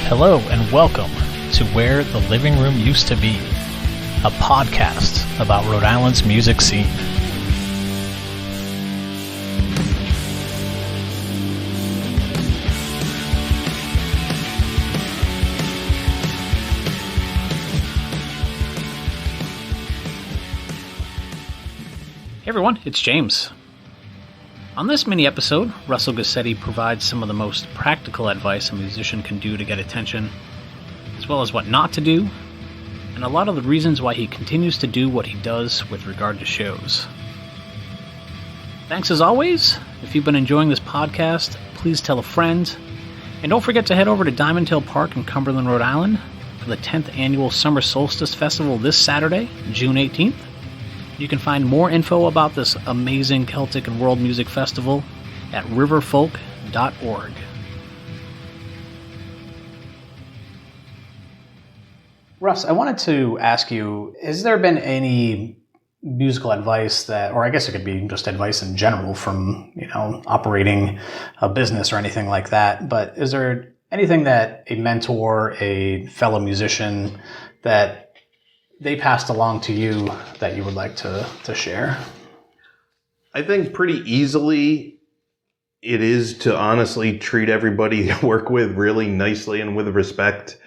Hello and welcome to Where the Living Room Used to Be, a podcast about Rhode Island's music scene. Hey everyone, it's James. On this mini episode, Russell Gusetti provides some of the most practical advice a musician can do to get attention, as well as what not to do, and a lot of the reasons why he continues to do what he does with regard to shows. Thanks as always. If you've been enjoying this podcast, please tell a friend, and don't forget to head over to Diamond Hill Park in Cumberland, Rhode Island for the 10th Annual Summer Solstice Festival this Saturday, June 18th. You can find more info about this amazing Celtic and world music festival at riverfolk.org. Russ, I wanted to ask you, has there been any musical advice that, or I guess it could be just advice in general from, operating a business or anything like that, but is there anything that a mentor, a fellow musician, that they passed along to you that you would like to share? I think pretty easily it is to honestly treat everybody you work with really nicely and with respect,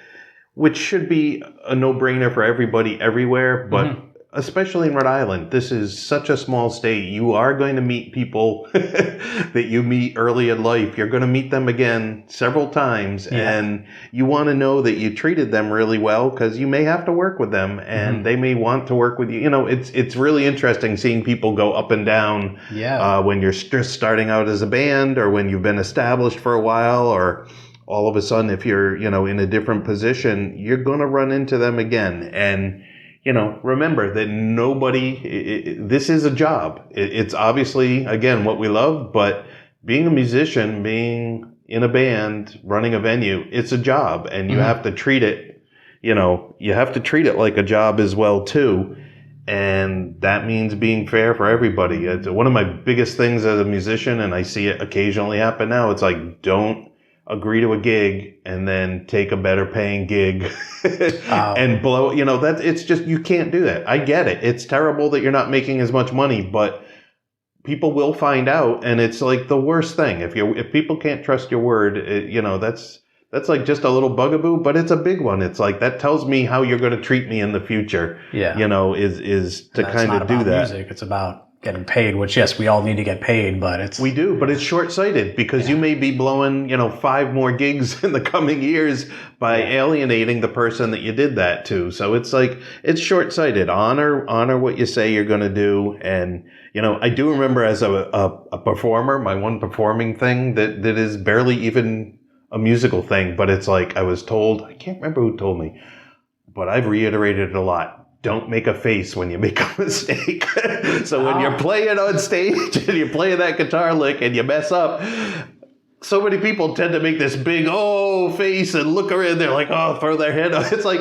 which should be a no-brainer for everybody everywhere, but especially in Rhode Island. This is such a small state. You are going to meet people that you meet early in life. You're going to meet them again several times, and you want to know that you treated them really well because you may have to work with them, and they may want to work with you. It's really interesting seeing people go up and down when you're just starting out as a band or when you've been established for a while, or all of a sudden if you're, in a different position, you're going to run into them again. And remember that this is a job. It's obviously, again, what we love, but being a musician, being in a band, running a venue, it's a job, and you have to treat it, you have to treat it like a job as well, too. And that means being fair for everybody. It's one of my biggest things as a musician, and I see it occasionally happen now. It's like, don't agree to a gig and then take a better paying gig and blow, it's just, you can't do that. I get it. It's terrible that you're not making as much money, but people will find out, and it's like the worst thing. If people can't trust your word, that's like just a little bugaboo, but it's a big one. It's like, that tells me how you're going to treat me in the future. Yeah. Is to kind of do that. Music. It's about getting paid, which, yes, we all need to get paid, but we do, but it's short-sighted because you may be blowing, 5 more gigs in the coming years by alienating the person that you did that to. So it's like, it's short-sighted. Honor what you say you're going to do. And, I do remember as a performer, my one performing thing that is barely even a musical thing, but it's like, I was told, I can't remember who told me, but I've reiterated it a lot. Don't make a face when you make a mistake. So when you're playing on stage and you're playing that guitar lick and you mess up, so many people tend to make this big, face and look around. They're like, throw their head up. It's like,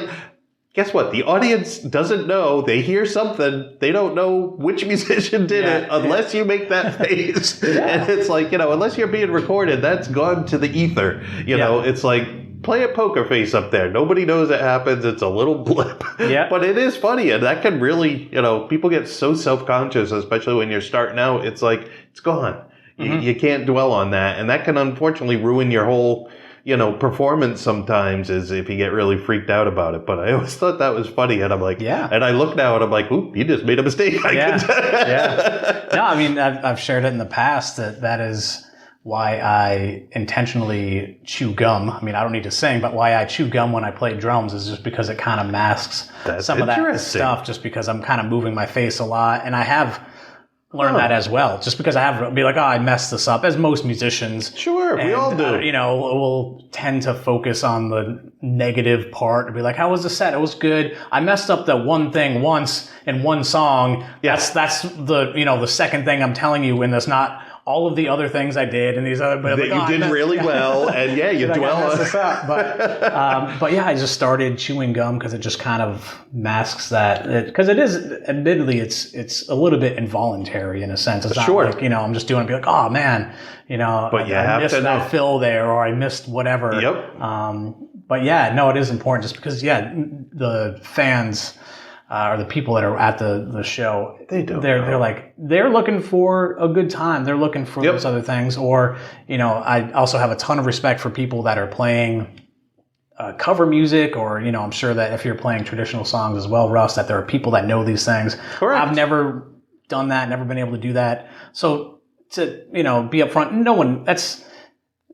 guess what? The audience doesn't know. They hear something. They don't know which musician did it unless you make that face. And it's like, unless you're being recorded, that's gone to the ether. It's like, play a poker face up there. Nobody knows it happens. It's a little blip. Yeah. But it is funny, and that can really, people get so self-conscious, especially when you're starting out. It's like, it's gone. You can't dwell on that. And that can unfortunately ruin your whole, performance sometimes, is if you get really freaked out about it. But I always thought that was funny. And I'm like, and I look now and I'm like, oop, you just made a mistake. No, I mean, I've shared it in the past that is why I intentionally chew gum. I mean, I don't need to sing, but why I chew gum when I play drums is just because it kind of masks some of that stuff, just because I'm kind of moving my face a lot. And I have learned that as well, just because I have be like, I messed this up, as most musicians. Sure, we all do. We'll tend to focus on the negative part and be like, how was the set? It was good. I messed up the one thing once in one song. Yes. That's the, the second thing I'm telling you, when there's not all of the other things I did and these other, but that you did really well, and you dwell on this up. But I just started chewing gum because it just kind of masks that. Because it is, admittedly, it's a little bit involuntary in a sense. It's not like, I'm just doing it and be like, oh man, but I missed that fill there, or I missed whatever. Yep. But yeah, no, it is important just because, the fans or the people that are at the show, they're looking for a good time. They're looking for those other things. Or, I also have a ton of respect for people that are playing cover music, or, I'm sure that if you're playing traditional songs as well, Russ, that there are people that know these things. Correct. I've never done that, never been able to do that. So to, be upfront, that's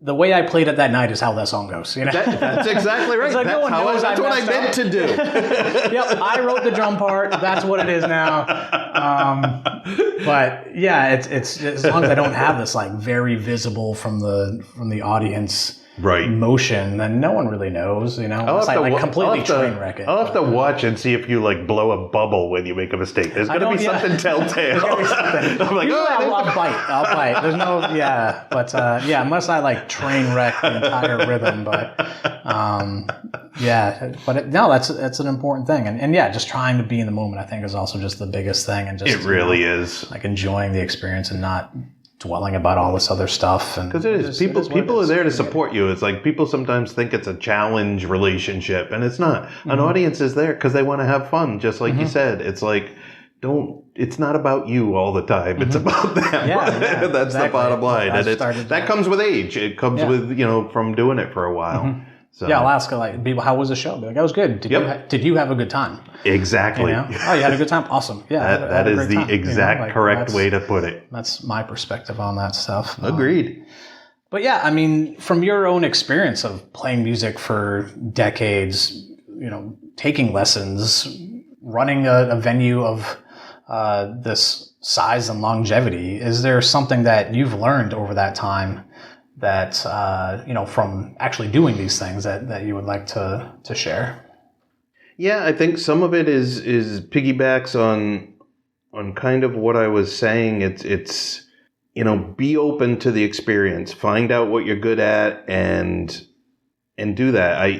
the way I played it that night is how that song goes. That's exactly right. Like That's what I meant to do. Yep, I wrote the drum part. That's what it is now. But yeah, it's as long as I don't have this like very visible from the audience motion, then no one really knows. Unless I completely train wreck it. I'll have to watch and see if you like blow a bubble when you make a mistake. There's going to be something telltale. I'm like, I'll bite. There's no, but unless I like train wreck the entire rhythm, but that's an important thing, and just trying to be in the moment, I think, is also just the biggest thing, and just it really is like enjoying the experience and not dwelling about all this other stuff. Because it is. People are there to support you. It's like people sometimes think it's a challenge relationship, and it's not. An audience is there because they want to have fun, just like you said. It's like, it's not about you all the time. It's about them. That's exactly the bottom line. And that comes with age. It comes with, from doing it for a while. So. Yeah, I'll ask people, how was the show? Be like, that was good. Did you have a good time? Exactly. Oh, you had a good time? Awesome. Yeah. That is the exact correct way to put it. That's my perspective on that stuff. Agreed. But yeah, I mean, from your own experience of playing music for decades, taking lessons, running a venue of this size and longevity, is there something that you've learned over that time that, from actually doing these things that you would like to share? Yeah, I think some of it is piggybacks on kind of what I was saying. It's be open to the experience, find out what you're good at and do that.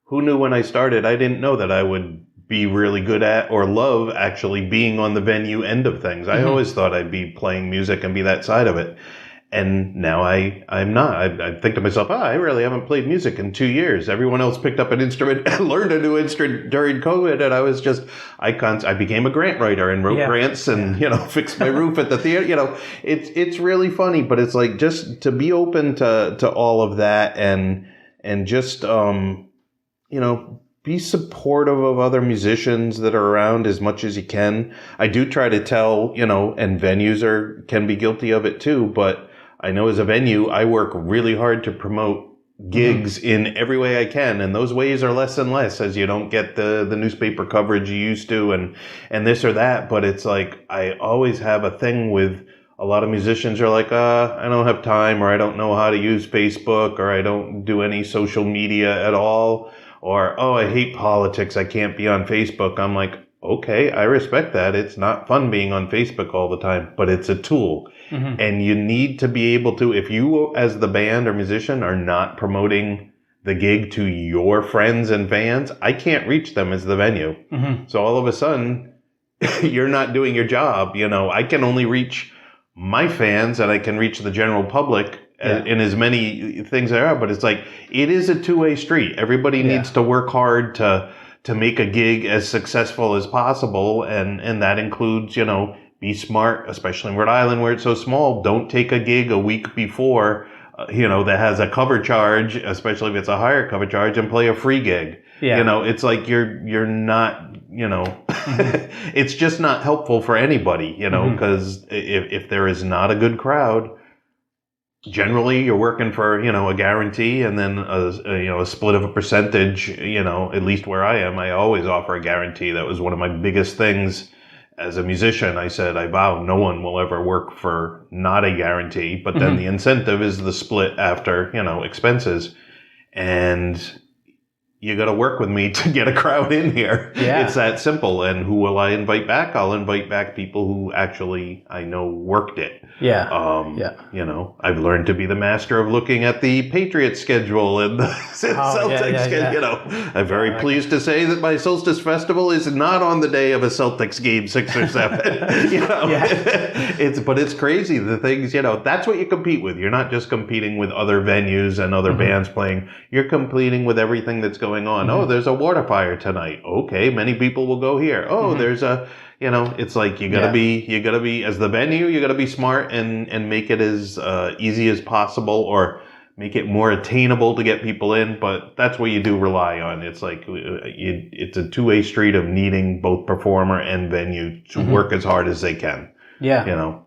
Who knew when I started, I didn't know that I would be really good at or love actually being on the venue end of things. I always thought I'd be playing music and be that side of it. And now I'm not. I think to myself, I really haven't played music in 2 years. Everyone else picked up an instrument and learned a new instrument during COVID. And I was just, I became a grant writer and wrote grants and, fixed my roof at the theater. It's really funny, but it's like just to be open to all of that and just, be supportive of other musicians that are around as much as you can. I do try to tell, and venues can be guilty of it too, but I know as a venue, I work really hard to promote gigs in every way I can. And those ways are less and less as you don't get the newspaper coverage you used to and this or that. But it's like, I always have a thing with a lot of musicians are like, I don't have time, or I don't know how to use Facebook, or I don't do any social media at all. Or, I hate politics, I can't be on Facebook. I'm like, okay, I respect that. It's not fun being on Facebook all the time, but it's a tool. And you need to be able to, if you as the band or musician are not promoting the gig to your friends and fans, I can't reach them as the venue. So all of a sudden, you're not doing your job. I can only reach my fans and I can reach the general public in as many things there are. But it's like, it is a two-way street. Everybody needs to work hard to make a gig as successful as possible. And that includes, be smart, especially in Rhode Island where it's so small. Don't take a gig a week before, that has a cover charge, especially if it's a higher cover charge, and play a free gig. It's like you're not, it's just not helpful for anybody, because if there is not a good crowd, generally you're working for, a guarantee and then a split of a percentage, at least where I am, I always offer a guarantee. That was one of my biggest things. As a musician, I said, I vow no one will ever work for not a guarantee, but then the incentive is the split after, expenses. And, you got to work with me to get a crowd in here. Yeah. It's that simple. And who will I invite back? I'll invite back people who actually I know worked it. Yeah. I've learned to be the master of looking at the Patriots schedule and the Celtics schedule. I'm very pleased to say that my Solstice Festival is not on the day of a Celtics game 6 or 7. But it's crazy. The things, that's what you compete with. You're not just competing with other venues and other bands playing. You're competing with everything that's going on. Oh, there's a water fire tonight. Okay, many people will go here. Oh, there's a, it's like you gotta be as the venue, you gotta be smart and make it as easy as possible, or make it more attainable to get people in. But that's what you do rely on. It's like it's a two-way street of needing both performer and venue to work as hard as they can. Yeah. No,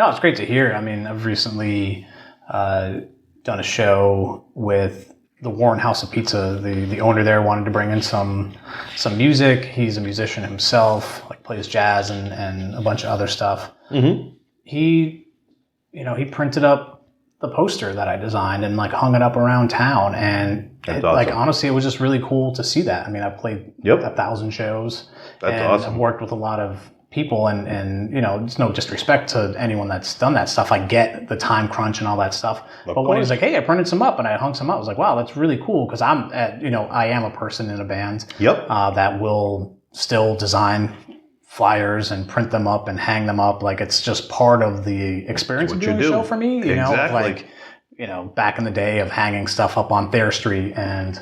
it's great to hear. I mean, I've recently done a show with the Warren House of Pizza. The owner there wanted to bring in some music. He's a musician himself, like plays jazz and a bunch of other stuff. Mm-hmm. He printed up the poster that I designed and like hung it up around town. And That's awesome. Like honestly, it was just really cool to see that. I mean, I've played 1,000 shows. That's and awesome. I've worked with a lot of people and it's no disrespect to anyone that's done that stuff. I get the time crunch and all that stuff. But when he's like, hey, I printed some up and I hung some up, I was like, wow, that's really cool. Because I am a person in a band that will still design flyers and print them up and hang them up. Like it's just part of the experience of doing a show for me. Exactly. Back in the day of hanging stuff up on Thayer Street and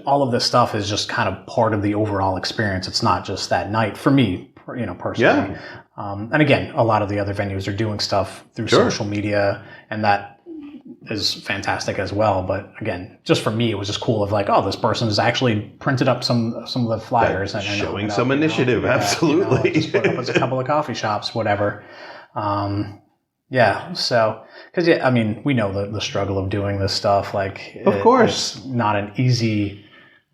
all of this stuff is just kind of part of the overall experience. It's not just that night for me, personally. Yeah. And again, a lot of the other venues are doing stuff through social media, and that is fantastic as well. But again, just for me, it was just cool of like, oh, this person has actually printed up some of the flyers and showing some initiative. Absolutely. Just put up as a couple of coffee shops, whatever. So, because we know the struggle of doing this stuff. Like, of course, it's not an easy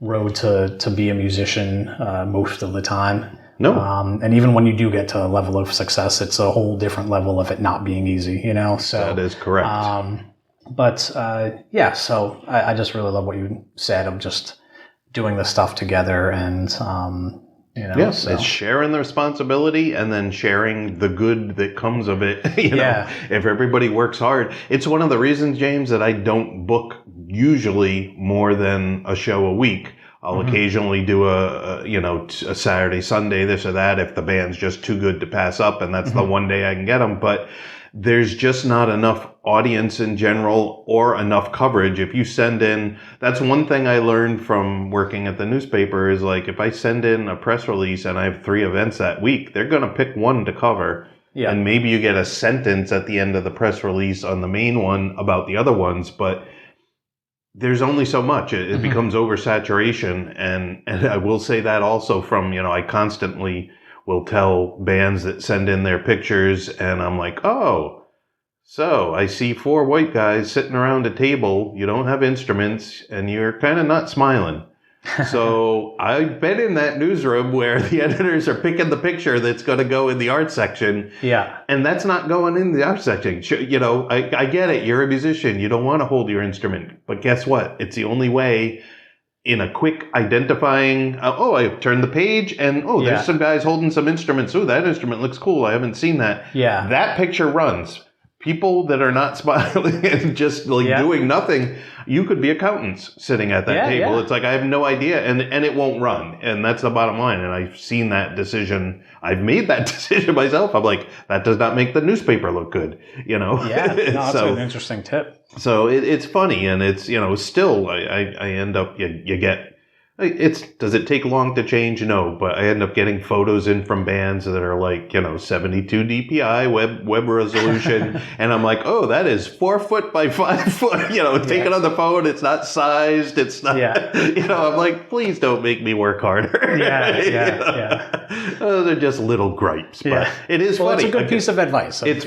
road to be a musician most of the time. No, and even when you do get to a level of success, it's a whole different level of it not being easy. So that is correct. So I just really love what you said of just doing the stuff together and. It's sharing the responsibility and then sharing the good that comes of it. If everybody works hard, it's one of the reasons, James, that I don't book usually more than a show a week. I'll occasionally do a Saturday, Sunday, this or that, if the band's just too good to pass up, and that's the one day I can get them. But there's just not enough audience in general or enough coverage. If you send in, that's one thing I learned from working at the newspaper is like, if I send in a press release and I have 3 events that week, they're going to pick one to cover. Yeah. And maybe you get a sentence at the end of the press release on the main one about the other ones, but there's only so much. It becomes oversaturation. And I will say that also from, I constantly will tell bands that send in their pictures and I'm like, oh, so I see 4 white guys sitting around a table. You don't have instruments and you're kind of not smiling. So I've been in that newsroom where the editors are picking the picture that's going to go in the art section. Yeah. And that's not going in the art section. I get it. You're a musician. You don't want to hold your instrument. But guess what? It's the only way in a quick identifying, I turned the page and, there's some guys holding some instruments. Oh, that instrument looks cool. I haven't seen that. Yeah. That picture runs. People that are not smiling and just doing nothing, you could be accountants sitting at that table. Yeah. It's like, I have no idea. And it won't run. And that's the bottom line. And I've seen that decision. I've made that decision myself. I'm like, that does not make the newspaper look good, Yeah, no, that's an interesting tip. So it's funny. And it's, still, I end up, you get, does it take long to change? No, but I end up getting photos in from bands that are like, 72 DPI web resolution. And I'm like, oh, that is 4 foot by 5 foot, take it on the phone. It's not sized. It's not, I'm like, please don't make me work harder. Those are just little gripes, but it is funny. It's a good piece of advice. It's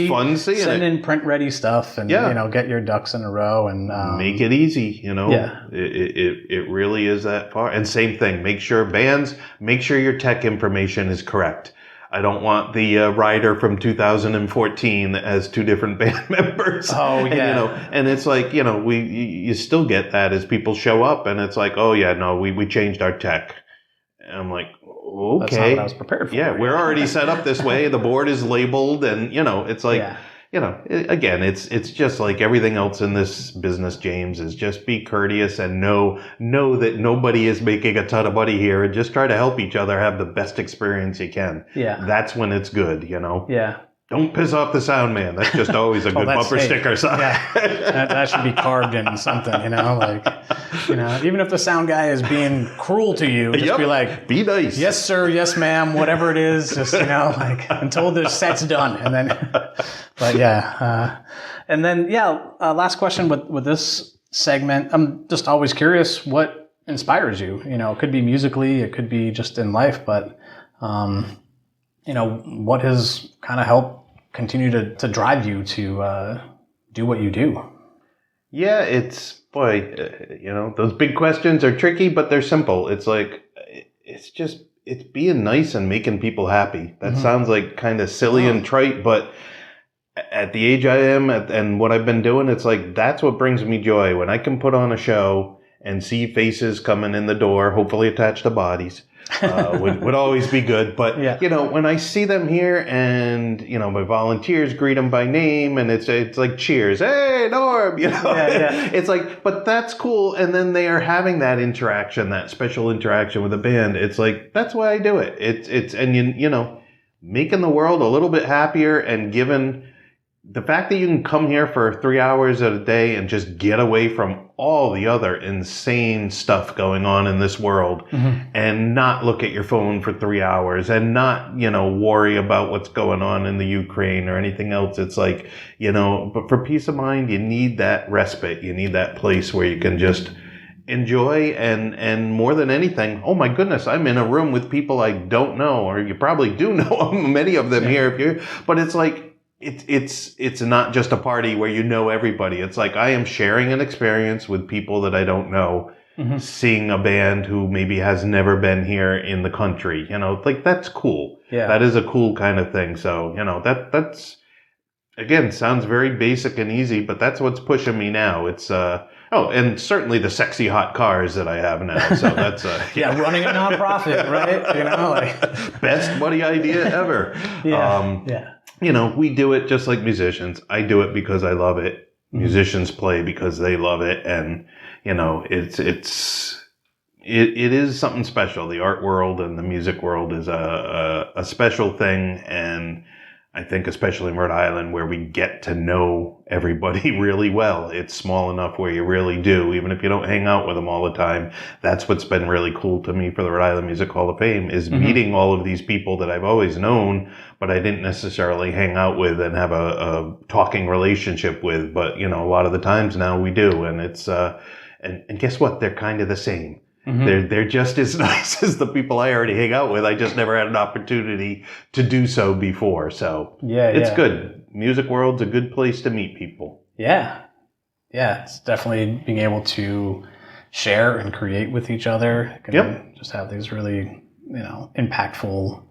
fun seeing send in print ready stuff and, get your ducks in a row and make it easy, it really is that far. And same thing, make sure your tech information is correct. I don't want the rider from 2014 that has 2 different band members. Oh, yeah. And it's like, you still get that as people show up and it's like, oh yeah, no, we changed our tech. And I'm like, okay. That's not what I was prepared for. Yeah, we're already set up this way. The board is labeled and, it's like, again, it's just like everything else in this business, James, is just be courteous and know that nobody is making a ton of money here and just try to help each other have the best experience you can. Yeah. That's when it's good, Yeah. Don't piss off the sound man. That's just always a good bumper sticker sign. Yeah. That should be carved in something, even if the sound guy is being cruel to you, just be like, be nice. Yes, sir. Yes, ma'am. Whatever it is, just, until the set's done. And then, but yeah. And then, last question with this segment. I'm just always curious what inspires you. It could be musically, it could be just in life, but, what has kind of helped continue to drive you to do what you do? Yeah, it's, those big questions are tricky, but they're simple. It's like, it's being nice and making people happy. That sounds like kind of silly and trite, but at the age I am and what I've been doing, it's like, that's what brings me joy. When I can put on a show and see faces coming in the door, hopefully attached to bodies, would always be good. But, when I see them here and, my volunteers greet them by name and it's like cheers. Hey, Norm, It's like, but that's cool. And then they are having that interaction, that special interaction with the band. It's like, that's why I do it. It's making the world a little bit happier and giving the fact that you can come here for 3 hours a day and just get away from all the other insane stuff going on in this world and not look at your phone for 3 hours and not, worry about what's going on in the Ukraine or anything else. It's like, but for peace of mind, you need that respite. You need that place where you can just enjoy and more than anything, oh my goodness, I'm in a room with people I don't know, or you probably do know many of them here but it's like, it's not just a party where you know everybody. It's like I am sharing an experience with people that I don't know, seeing a band who maybe has never been here in the country. Like that's cool. Yeah. That is a cool kind of thing. So, that's again, sounds very basic and easy, but that's what's pushing me now. It's and certainly the sexy hot cars that I have now. So that's running a nonprofit, right? Best money idea ever. We do it just like musicians. I do it because I love it. Musicians play because they love it. And, it is something special. The art world and the music world is a special thing. And I think especially in Rhode Island where we get to know everybody really well. It's small enough where you really do, even if you don't hang out with them all the time. That's what's been really cool to me for the Rhode Island Music Hall of Fame is meeting all of these people that I've always known, but I didn't necessarily hang out with and have a talking relationship with. But, a lot of the times now we do. And it's, and guess what? They're kind of the same. They're just as nice as the people I already hang out with. I just never had an opportunity to do so before. So it's good. Music world's a good place to meet people. Yeah. Yeah. It's definitely being able to share and create with each other. Just have these really, impactful,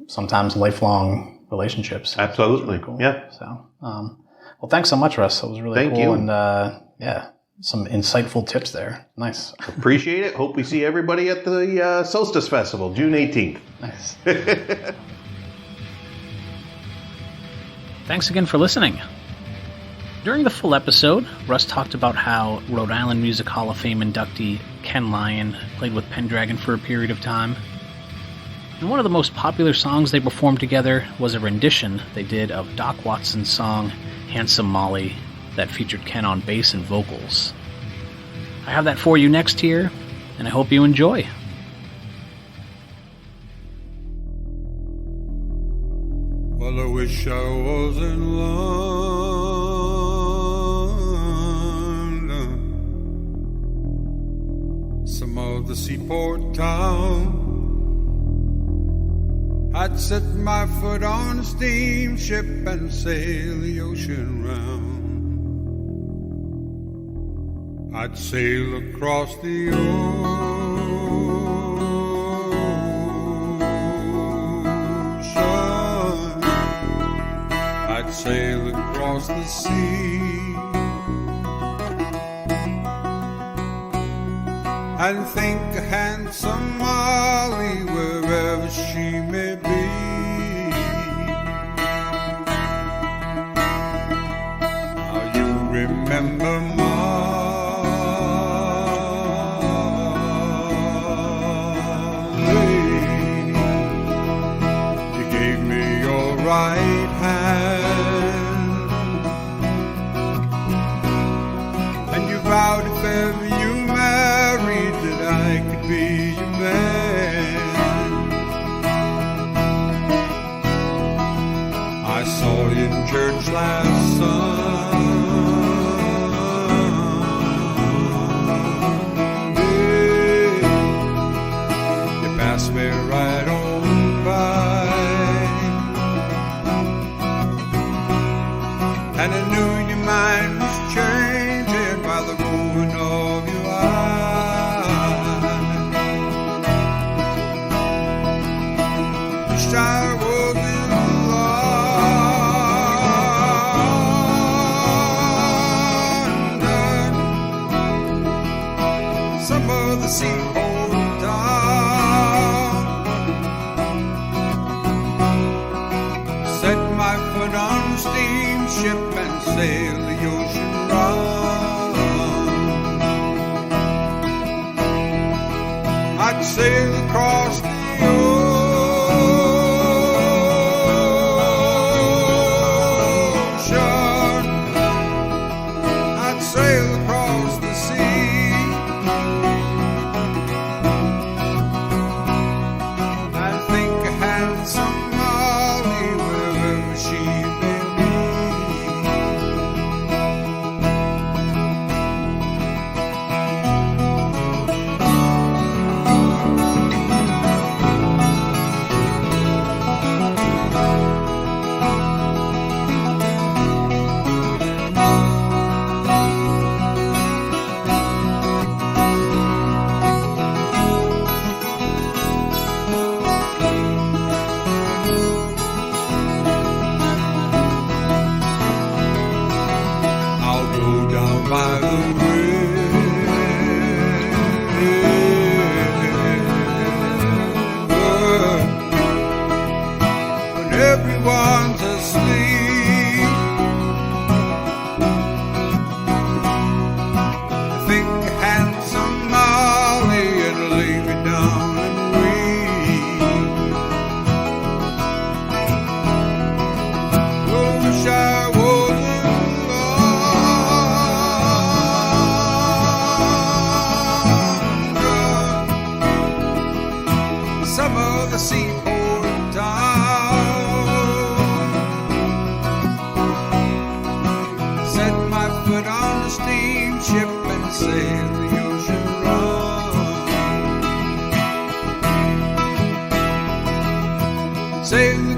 sometimes lifelong relationships. Absolutely. Really cool. Yeah. So, well, thanks so much, Russ. That was really cool. Thank you. And some insightful tips there. Nice. Appreciate it. Hope we see everybody at the Solstice Festival, June 18th. Nice. Thanks again for listening. During the full episode, Russ talked about how Rhode Island Music Hall of Fame inductee Ken Lyon played with Pendragon for a period of time. And one of the most popular songs they performed together was a rendition they did of Doc Watson's song, Handsome Molly, that featured Ken on bass and vocals. I have that for you next here, and I hope you enjoy. Well, I wish I was in London, some other seaport town. I'd set my foot on a steamship and sail the ocean round. I'd sail across the ocean across the sea and think a handsome Molly wherever she may be. Now you remember Molly, you gave me your right hand and you vowed if ever you married that I could be your man. I saw you in church last Sunday. You passed me right on by, and I knew your mind was changing by the rolling of your eyes. Wish I was in London, some other seaport town. Set my foot on a steamship and sail the ocean round. I'd sail across the ocean, I'd sail across the sea, I'd think a handsome Molly wherever she may be. I'll go down by the river when everyone's asleep. I think a handsome Molly and lay me down and weep. Oh, wish I was in London, some other seaport town. Set my foot on a steamship and sail the ocean round. Sail the